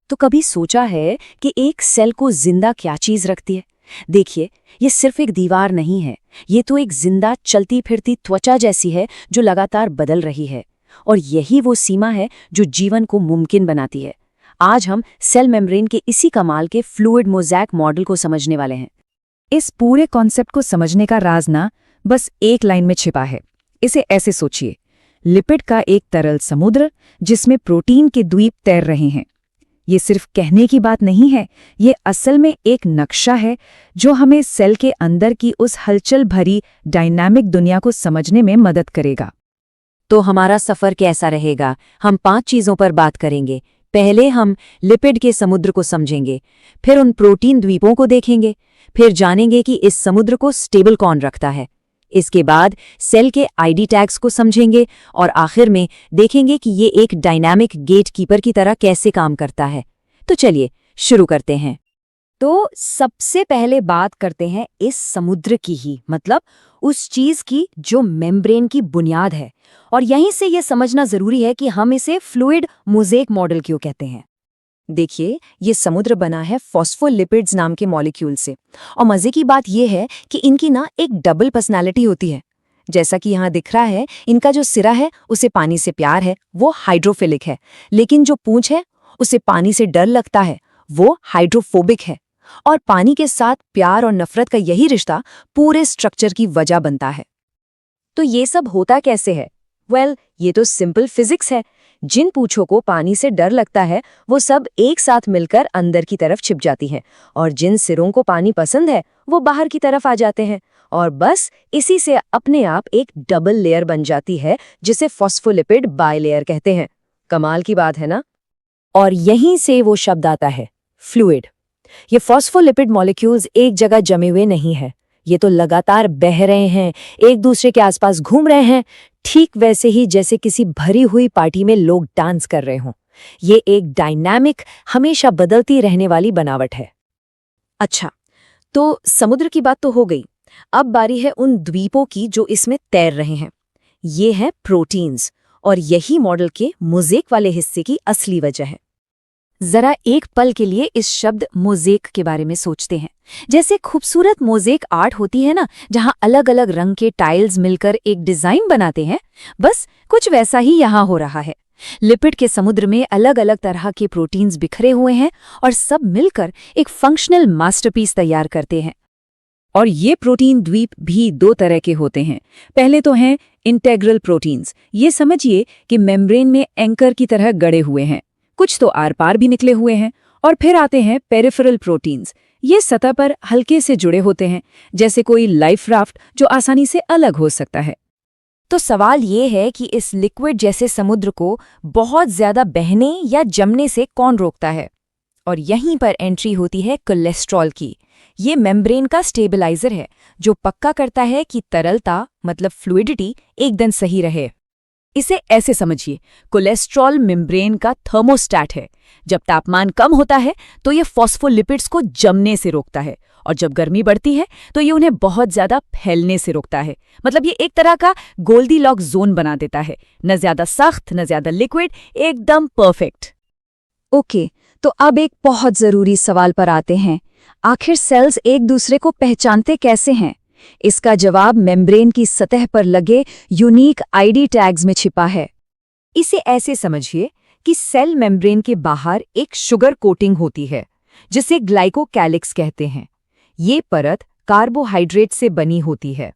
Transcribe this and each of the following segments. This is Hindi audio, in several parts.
तो कभी सोचा है कि एक सेल को जिंदा क्या चीज रखती है? देखिए, ये सिर्फ एक दीवार नहीं है, ये तो एक जिंदा चलती फिरती त्वचा जैसी है जो लगातार बदल रही है। और यही वो सीमा है जो जीवन को मुमकिन बनाती है। आज हम सेल मेम्ब्रेन के इसी कमाल के फ्लूइड मोज़ैक मॉडल को समझने वाले हैं। इस पूरे कॉन्सेप्ट को समझने का राज ना बस एक लाइन में छिपा है। इसे ऐसे सोचिए, लिपिड का एक तरल समुद्र जिसमें प्रोटीन के द्वीप तैर रहे हैं। ये सिर्फ कहने की बात नहीं है, ये असल में एक नक्शा है जो हमें सेल के अंदर की उस हलचल भरी डायनामिक दुनिया को समझने में मदद करेगा। तो हमारा सफर कैसा रहेगा? हम 5 चीजों पर बात करेंगे। पहले हम लिपिड के समुद्र को समझेंगे, फिर उन प्रोटीन द्वीपों को देखेंगे, फिर जानेंगे कि इस समुद्र को स्टेबल कौन रखता है। इसके बाद सेल के आईडी टैग्स को समझेंगे और आखिर में देखेंगे कि ये एक डायनामिक गेटकीपर की तरह कैसे काम करता है। तो चलिए शुरू करते हैं। तो सबसे पहले बात करते हैं इस समुद्र की ही, मतलब उस चीज की जो मेम्ब्रेन की बुनियाद है। और यहीं से ये समझना जरूरी है कि हम इसे फ्लूइड मोज़ेक मॉडल क्यों कहते हैं। देखिए, ये समुद्र बना है फॉस्फोलिपिड्स नाम के मॉलिक्यूल से। और मजे की बात यह है कि इनकी ना एक डबल पर्सनालिटी होती है। जैसा कि यहाँ दिख रहा है, इनका जो सिरा है उसे पानी से प्यार है, वो हाइड्रोफिलिक है। लेकिन जो पूंछ है उसे पानी से डर लगता है, वो हाइड्रोफोबिक है। और पानी के साथ प्यार और नफरत का यही रिश्ता पूरे स्ट्रक्चर की वजह बनता है। तो ये सब होता कैसे है? ये तो सिंपल फिजिक्स है। जिन पूंछों को पानी से डर लगता है वो सब एक साथ मिलकर अंदर की तरफ छिप जाती हैं, और जिन सिरों को पानी पसंद है वो बाहर की तरफ आ जाते हैं। और बस इसी से अपने आप एक डबल लेयर बन जाती है जिसे फॉस्फोलिपिड बाइलेयर कहते हैं। कमाल की बात है ना? और यहीं से वो शब्द आता है, फ्लूइड। ये फॉस्फोलिपिड मॉलिक्यूल्स एक जगह जमे हुए नहीं है, ये तो लगातार बह रहे हैं, एक दूसरे के आसपास घूम रहे हैं, ठीक वैसे ही जैसे किसी भरी हुई पार्टी में लोग डांस कर रहे हों। ये एक डायनामिक, हमेशा बदलती रहने वाली बनावट है। अच्छा, तो समुद्र की बात तो हो गई। अब बारी है उन द्वीपों की जो इसमें तैर रहे हैं। ये हैं प्रोटीन्स, और यही मॉडल के मोज़ेक वाले हिस्से की असली वजह है। जरा एक पल के लिए इस शब्द मोज़ेक के बारे में सोचते हैं। जैसे खूबसूरत मोज़ेक आर्ट होती है ना, जहां अलग अलग रंग के टाइल्स मिलकर एक डिजाइन बनाते हैं, बस कुछ वैसा ही यहां हो रहा है। लिपिड के समुद्र में अलग अलग तरह के प्रोटीन्स बिखरे हुए हैं और सब मिलकर एक फंक्शनल मास्टरपीस तैयार करते हैं। और ये प्रोटीन द्वीप भी 2 तरह के होते हैं। पहले तो हैं इंटेग्रल प्रोटीन्स। ये समझिए कि मेम्ब्रेन में एंकर की तरह गड़े हुए हैं, कुछ तो आर पार भी निकले हुए हैं। और फिर आते हैं पेरिफेरल प्रोटीन्स। ये सतह पर हल्के से जुड़े होते हैं, जैसे कोई लाइफ राफ्ट जो आसानी से अलग हो सकता है। तो सवाल ये है कि इस लिक्विड जैसे समुद्र को बहुत ज्यादा बहने या जमने से कौन रोकता है? और यहीं पर एंट्री होती है कोलेस्ट्रॉल की। ये मेम्ब्रेन का स्टेबलाइजर है जो पक्का करता है कि तरलता, मतलब फ्लूइडिटी, एकदम सही रहे। इसे ऐसे समझिए, कोलेस्ट्रॉल मेम्ब्रेन का थर्मोस्टैट है। जब तापमान कम होता है तो ये फॉस्फोलिपिड्स को जमने से रोकता है, और जब गर्मी बढ़ती है तो ये उन्हें बहुत ज्यादा फैलने से रोकता है। मतलब ये एक तरह का गोल्डीलॉक जोन बना देता है, न ज्यादा सख्त न ज्यादा लिक्विड, एकदम परफेक्ट। ओके, तो अब एक बहुत जरूरी सवाल पर आते हैं। आखिर सेल्स एक दूसरे को पहचानते कैसे हैं? इसका जवाब मेम्ब्रेन की सतह पर लगे यूनिक आईडी टैग्स में छिपा है। इसे ऐसे समझिए कि सेल मेम्ब्रेन के बाहर एक शुगर कोटिंग होती है जिसे ग्लाइकोकैलिक्स कहते हैं। ये परत कार्बोहाइड्रेट से बनी होती है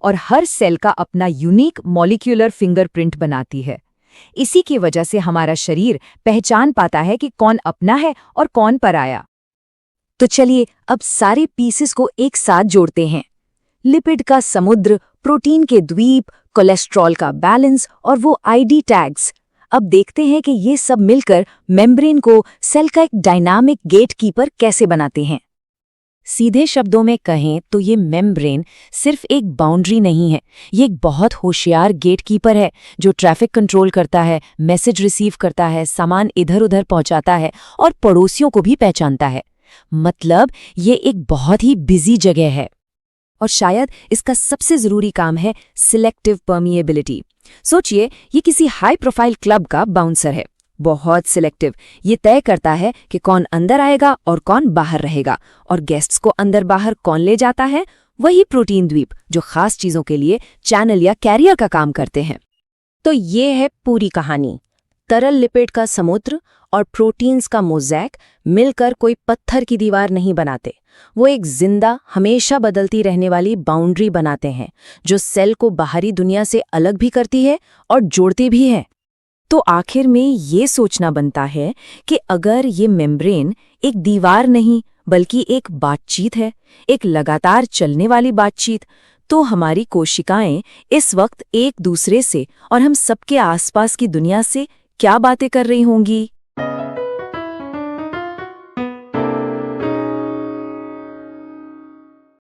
और हर सेल का अपना यूनिक मॉलिक्यूलर फिंगरप्रिंट बनाती है। इसी की वजह से हमारा शरीर पहचान पाता है कि कौन अपना है और कौन पराया। तो चलिए अब सारे पीसेस को एक साथ जोड़ते हैं। लिपिड का समुद्र, प्रोटीन के द्वीप, कोलेस्ट्रॉल का बैलेंस और वो आईडी टैग्स। अब देखते हैं कि ये सब मिलकर मेम्ब्रेन को सेल का एक डायनामिक गेटकीपर कैसे बनाते हैं। सीधे शब्दों में कहें तो ये मेम्ब्रेन सिर्फ एक बाउंड्री नहीं है, ये एक बहुत होशियार गेटकीपर है जो ट्रैफिक कंट्रोल करता है, मैसेज रिसीव करता है, सामान इधर उधर पहुंचाता है और पड़ोसियों को भी पहचानता है। मतलब ये एक बहुत ही बिजी जगह है। और शायद इसका सबसे जरूरी काम है सिलेक्टिव परमिएबिलिटी। सोचिए, ये किसी हाई प्रोफाइल क्लब का बाउंसर है। बहुत सिलेक्टिव। ये तय करता है कि कौन अंदर आएगा और कौन बाहर रहेगा, और गेस्ट्स को अंदर बाहर कौन ले जाता है, वही प्रोटीन द्वीप, जो खास चीजों के लिए चैनल या कैरियर का काम करते हैं। तो ये है पूरी कहानी। तरल लिपिड का समुद्र और प्रोटीन्स का मोज़ैक मिलकर कोई पत्थर की दीवार नहीं बनाते। वो एक जिंदा, हमेशा बदलती रहने वाली बाउंड्री बनाते हैं, जो सेल को बाहरी दुनिया से अलग भी करती है और जोड़ती भी है। तो आखिर में ये सोचना बनता है कि अगर ये मेम्ब्रेन एक दीवार नहीं बल्कि एक बातचीत है, एक लगातार चलने वाली बातचीत, तो हमारी कोशिकाएं इस वक्त एक दूसरे से और हम सबके आसपास की दुनिया से क्या बातें कर रही होंगी।